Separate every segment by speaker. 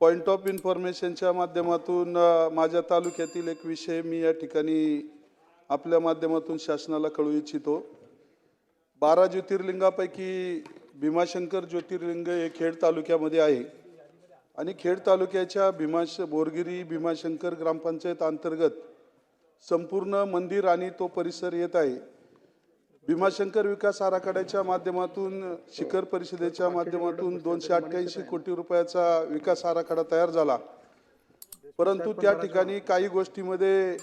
Speaker 1: Point of इन्फॉर्मेशनच्या माध्यमातून माझ्या तालुक्यातील एक विषय मी या ठिकाणी आपल्या माध्यमातून शासनाला कळवू इच्छितो। 12 ज्योतिर्लिंगापैकी भीमाशंकर ज्योतिर्लिंग हे खेड तालुक्यामध्ये आहे आणि खेड तालुक्याच्या बोरगिरी भीमाशंकर ग्रामपंचायत अंतर्गत संपूर्ण मंदिर आणि तो परिसर येत आहे। भीमाशंकर विकास आराखड्याच्या माध्यमातून शिखर परिषदेच्या माध्यमातून 288 कोटी रुपयाचा विकास आराखडा तयार झाला, परंतु त्या ठिकाणी काही गोष्टींमध्ये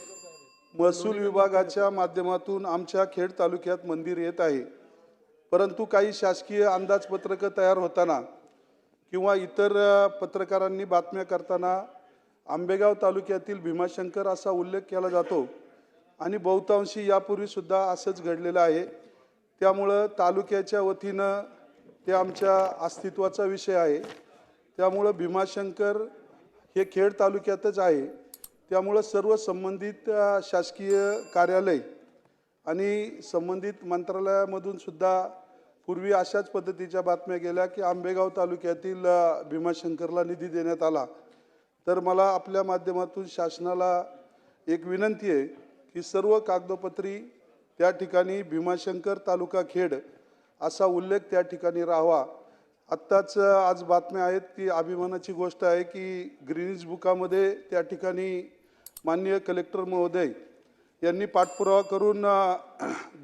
Speaker 1: महसूल विभागाच्या माध्यमातून आमच्या खेड तालुक्यात मंदिर येत आहे, परंतु काही शासकीय अंदाजपत्रक तयार होताना किंवा इतर पत्रकारांनी बातम्या करताना आंबेगाव तालुक्यातील भीमाशंकर असा उल्लेख केला जातो आणि बहुतांशी यापूर्वी सुद्धा असंच घडलेलं आहे। त्यामुळे तालुक्याच्या वतीनं ते आमच्या अस्तित्वाचा विषय आहे। त्यामुळे भीमाशंकर हे खेड तालुक्यातच आहे। त्यामुळे सर्व संबंधित शासकीय कार्यालय आणि संबंधित मंत्रालयामधून सुद्धा पूर्वी अशाच पद्धतीच्या बातम्या गेल्या की आंबेगाव तालुक्यातील भीमाशंकरला निधी देण्यात आला। तर मला आपल्या माध्यमातून शासनाला एक विनंती आहे की सर्व कागदोपत्री त्या ठिकाणी भीमाशंकर तालुका खेड असा उल्लेख त्या ठिकाणी राहावा। आत्ताच आज बातम्या आहेत की अभिमानाची गोष्ट आहे की ग्रीनिज बुकामध्ये त्या ठिकाणी माननीय कलेक्टर महोदय यांनी पाठपुरावा करून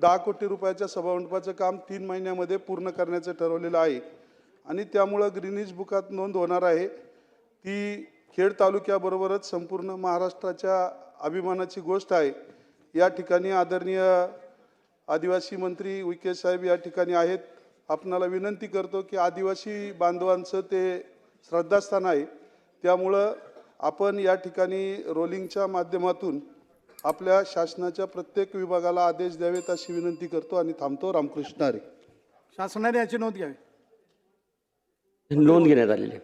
Speaker 1: 10 कोटी रुपयाच्या सभामंडपाचं काम 3 महिन्यामध्ये पूर्ण करण्याचं ठरवलेलं आहे आणि त्यामुळे ग्रीनिज बुकात नोंद होणार आहे। ती खेड तालुक्याबरोबरच संपूर्ण महाराष्ट्राच्या अभिमानाची गोष्ट आहे। या ठिकाणी आदरणीय आदिवासी मंत्री विखे साहेब या ठिकाणी आहेत। आपणाला विनंती करतो की आदिवासी बांधवांचं ते श्रद्धास्थान आहे, त्यामुळं आपण या ठिकाणी रोलिंगच्या माध्यमातून आपल्या शासनाच्या प्रत्येक विभागाला आदेश द्यावेत अशी विनंती करतो आणि थांबतो। रामकृष्ण हरी।
Speaker 2: शासनाने याची नोंद घ्यावी।
Speaker 3: नोंद घेण्यात आलेली आहे।